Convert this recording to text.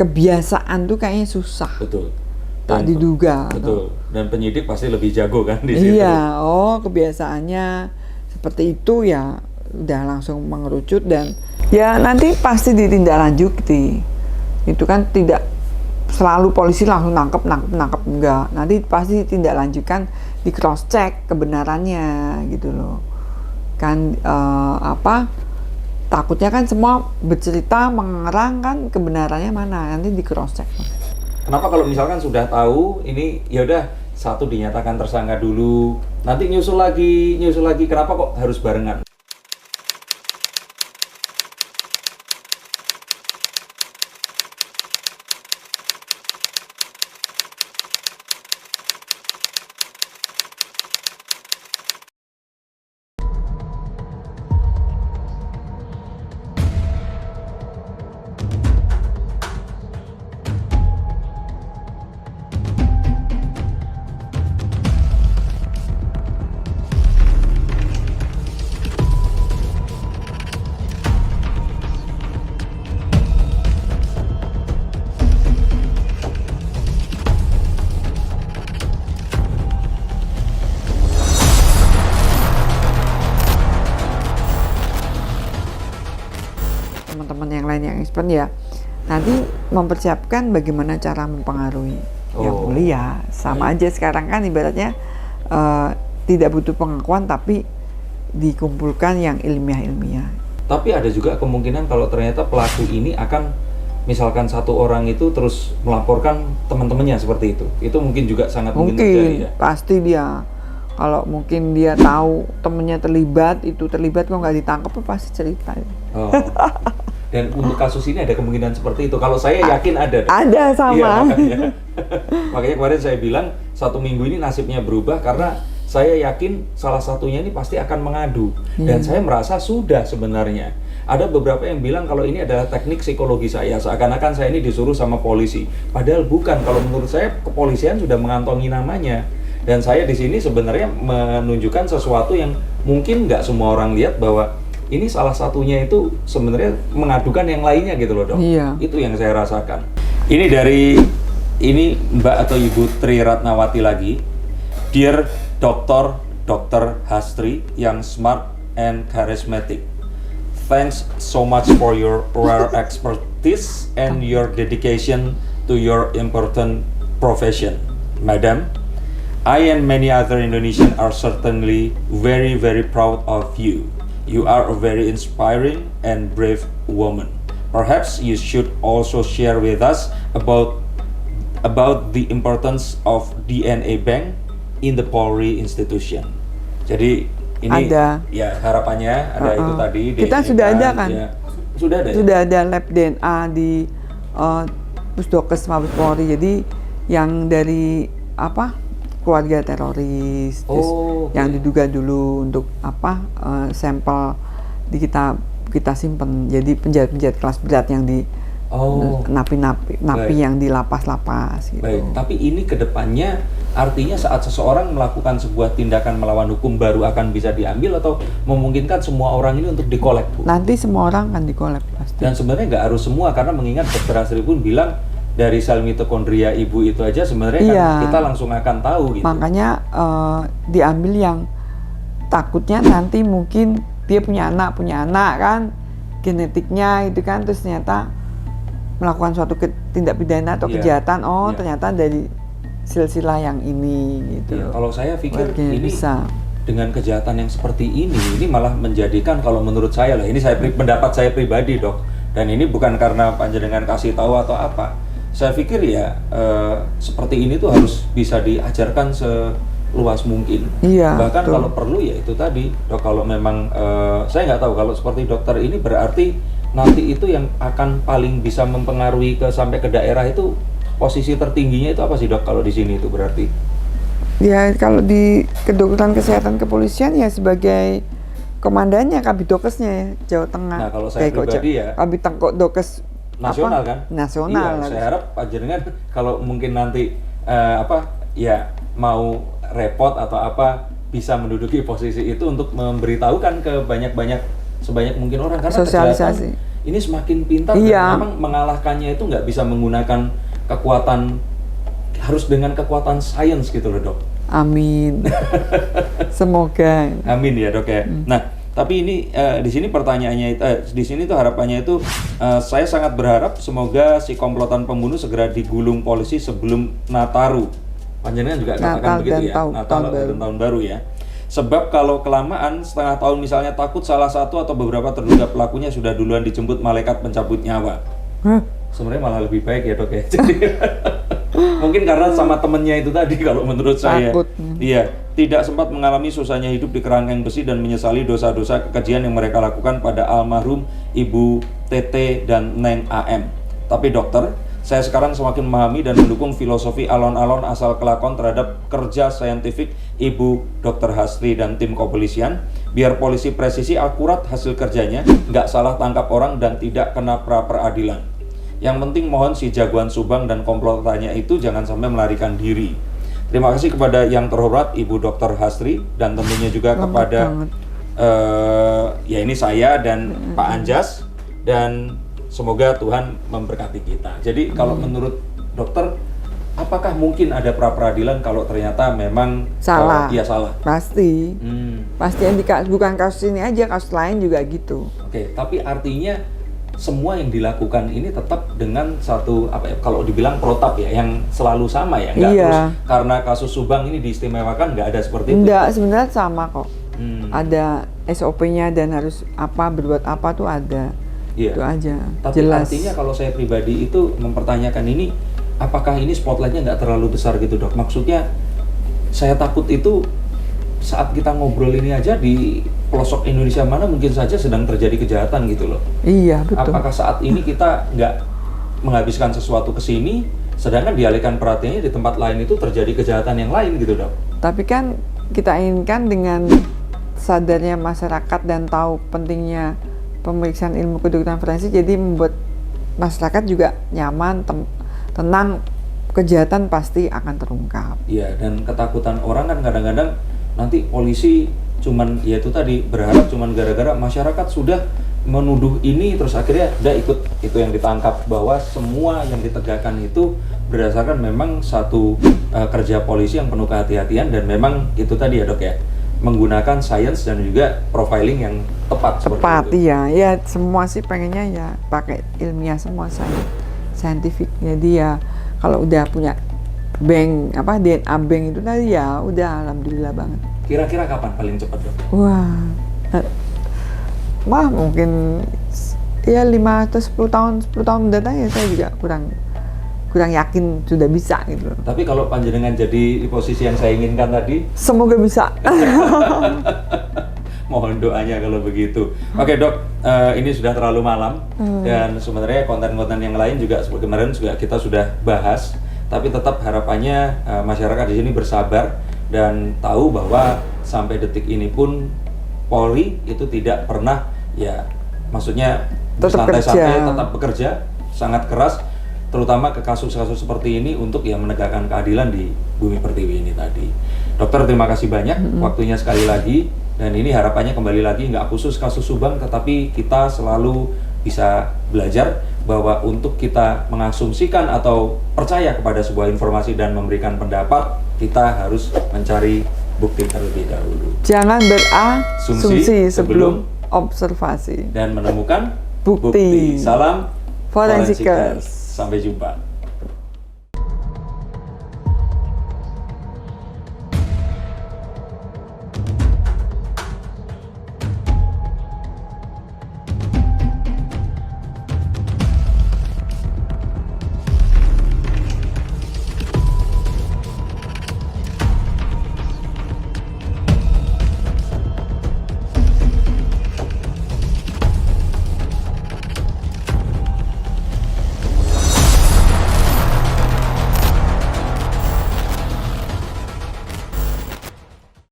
kebiasaan tuh kayaknya susah. Betul. Tak diduga. Betul. Dan penyidik pasti lebih jago kan di situ. Iya, kebiasaannya seperti itu ya udah langsung mengerucut dan ya nanti pasti ditindaklanjuti. Itu kan tidak selalu polisi langsung nangkep enggak. Nanti pasti ditindaklanjutkan, di cross check kebenarannya gitu loh. Kan takutnya kan semua bercerita mengerang kan kebenarannya mana, nanti di cross check. Kenapa kalau misalkan sudah tahu ini ya udah satu dinyatakan tersangka dulu, nanti nyusul lagi, kenapa kok harus barengan? Teman-teman yang lain yang expert ya nanti mempersiapkan bagaimana cara mempengaruhi yang mulia. Sama aja sekarang kan ibaratnya tidak butuh pengakuan tapi dikumpulkan yang ilmiah. Tapi ada juga kemungkinan kalau ternyata pelaku ini akan misalkan satu orang itu terus melaporkan teman-temannya seperti itu mungkin juga sangat mungkin terjadi ya? Pasti dia kalau mungkin dia tahu temennya terlibat kok nggak ditangkap pasti cerita. Dan untuk kasus ini ada kemungkinan seperti itu. Kalau saya yakin ada. Ada sama. Iya, makanya kemarin saya bilang 1 minggu ini nasibnya berubah karena saya yakin salah satunya ini pasti akan mengadu. Dan saya merasa sudah sebenarnya. Ada beberapa yang bilang kalau ini adalah teknik psikologi saya, seakan-akan saya ini disuruh sama polisi. Padahal bukan. Kalau menurut saya kepolisian sudah mengantongi namanya. Dan saya di sini sebenarnya menunjukkan sesuatu yang mungkin nggak semua orang lihat bahwa ini salah satunya itu sebenarnya mengadukan yang lainnya gitu loh dok. Iya. Itu yang saya rasakan. Ini Mbak atau Ibu Tri Ratnawati lagi. Dear Dr. Hastri yang smart and charismatic. Thanks so much for your rare expertise and your dedication to your important profession. Madam, I and many other Indonesians are certainly very, very proud of you. You are a very inspiring and brave woman. Perhaps you should also share with us about the importance of DNA bank in the Polri institution. Jadi ini ada. Ya harapannya ada itu tadi. Kita sudah ada kan? Ya. Sudah ada. Sudah ada lab DNA di Pusdokes Mabes Polri. Jadi yang dari keluarga teroris, yang diduga dulu untuk sampel kita simpen. Jadi penjahat kelas berat yang di napi yang di lapas gitu. Baik, tapi ini kedepannya artinya saat seseorang melakukan sebuah tindakan melawan hukum baru akan bisa diambil atau memungkinkan semua orang ini untuk dikolek, Bu? Nanti semua orang akan dikolek pasti. Dan sebenarnya nggak harus semua karena mengingat Dr. Hastri pun bilang dari sel mitokondria ibu itu aja sebenarnya kan kita langsung akan tahu gitu. Makanya diambil yang takutnya nanti mungkin dia punya anak kan genetiknya itu kan terus ternyata melakukan suatu tindak pidana atau kejahatan ternyata dari silsilah yang ini gitu. Kalau saya pikir ini bisa. Dengan kejahatan yang seperti ini malah menjadikan kalau menurut saya ini pendapat saya pribadi dok, dan ini bukan karena panjenengan kasih tahu atau apa. Saya pikir seperti ini tuh harus bisa diajarkan seluas mungkin. Bahkan betul. Kalau perlu ya itu tadi dok, kalau memang saya nggak tahu kalau seperti dokter ini berarti nanti itu yang akan paling bisa mempengaruhi sampai ke daerah itu posisi tertingginya itu apa sih dok kalau di sini itu berarti? Ya kalau di kedokteran kesehatan kepolisian ya sebagai komandannya Kabidokesnya ya Jawa Tengah. Nah kalau saya pribadi ya Kabidokes nasional kan? Nasional. Iya, saya harap panjenengan kalau mungkin nanti mau repot atau bisa menduduki posisi itu untuk memberitahukan ke sebanyak mungkin orang karena sosialisasi. ini semakin pintar Iya. dan memang mengalahkannya itu nggak bisa menggunakan kekuatan, harus dengan kekuatan sains gitu loh dok. Amin. Semoga. Amin ya dok ya. Nah tapi ini di sini pertanyaannya di sini tuh harapannya itu saya sangat berharap semoga si komplotan pembunuh segera digulung polisi sebelum Nataru. Panjenengan juga katakan Natal begitu dan ya. Natal tahun dan tahun baru ya. Sebab kalau kelamaan setengah tahun misalnya takut salah satu atau beberapa terduga pelakunya sudah duluan dijemput malaikat pencabut nyawa. Hah? Sebenarnya malah lebih baik ya dok ya. Jadi mungkin karena sama temennya itu tadi kalau menurut saya. Takut. Iya, tidak sempat mengalami susahnya hidup di kerangkeng besi dan menyesali dosa-dosa kekejian yang mereka lakukan pada almarhum Ibu TT dan Neng AM. Tapi dokter, saya sekarang semakin memahami dan mendukung filosofi alon-alon asal kelakon terhadap kerja saintifik Ibu Dr. Hastri dan tim kepolisian. Biar polisi presisi akurat hasil kerjanya, nggak salah tangkap orang dan tidak kena pra-peradilan. Yang penting mohon si jagoan Subang dan komplotannya itu jangan sampai melarikan diri. Terima kasih kepada yang terhormat Ibu Dr. Hastri dan tentunya juga Selamat kepada banget. ya ini saya dan Pak Anjas, dan semoga Tuhan memberkati kita. Jadi kalau menurut dokter, apakah mungkin ada pra-peradilan kalau ternyata memang Salah. iya salah? Pasti. Pasti yang bukan kasus ini aja, kasus lain juga gitu. Oke, tapi artinya semua yang dilakukan ini tetap dengan satu apa ya, kalau dibilang protap ya, yang selalu sama ya, nggak Iya. terus karena kasus Subang ini diistimewakan, nggak ada seperti itu. Enggak, sebenarnya sama kok. Hmm. Ada SOP-nya dan harus apa, berbuat apa tuh ada. Iya. Itu aja. Tapi Jelas. artinya kalau saya pribadi itu mempertanyakan ini, apakah ini spotlightnya nggak terlalu besar gitu dok? Maksudnya saya takut itu saat kita ngobrol ini aja di pelosok Indonesia mana mungkin saja sedang terjadi kejahatan gitu loh. Iya, betul. Apakah saat ini kita nggak menghabiskan sesuatu ke sini, sedangkan dialihkan perhatiannya di tempat lain itu terjadi kejahatan yang lain gitu dok? Tapi kan kita inginkan dengan sadarnya masyarakat dan tahu pentingnya pemeriksaan ilmu kedokteran forensik, jadi membuat masyarakat juga nyaman, tenang, kejahatan pasti akan terungkap. Iya, dan ketakutan orang kan kadang-kadang nanti polisi cuman ya itu tadi berharap cuman gara-gara masyarakat sudah menuduh ini terus akhirnya udah ikut itu yang ditangkap, bahwa semua yang ditegakkan itu berdasarkan memang satu kerja polisi yang penuh kehati-hatian dan memang itu tadi ya dok ya, menggunakan sains dan juga profiling yang tepat. Tepat, seperti itu. iya. Ya semua sih pengennya ya pakai ilmiah semua, saintifik. Jadi ya kalau udah punya bank apa DNA bank itu tadi ya udah alhamdulillah banget. Kira-kira kapan paling cepat dok? Wah mungkin ya 5 atau 10 tahun mendatang ya, saya juga kurang yakin sudah bisa gitu. Tapi kalau panjenengan jadi di posisi yang saya inginkan tadi, Semoga bisa. mohon doanya kalau begitu. Oke dok, ini sudah terlalu malam dan sebenarnya konten-konten yang lain juga seperti kemarin juga kita sudah bahas. Tapi tetap harapannya masyarakat di sini bersabar dan tahu bahwa sampai detik ini pun Polri itu tidak pernah ya, maksudnya Tetap santai-santai, kerja. tetap bekerja sangat keras, terutama ke kasus-kasus seperti ini untuk ya menegakkan keadilan di Bumi Pertiwi ini tadi. Dokter terima kasih banyak waktunya sekali lagi, dan ini harapannya kembali lagi nggak khusus kasus Subang, tetapi kita selalu bisa belajar bahwa untuk kita mengasumsikan atau percaya kepada sebuah informasi dan memberikan pendapat, kita harus mencari bukti terlebih dahulu Jangan berasumsi sebelum observasi. dan menemukan Bukti. Salam Forensikers. Sampai jumpa.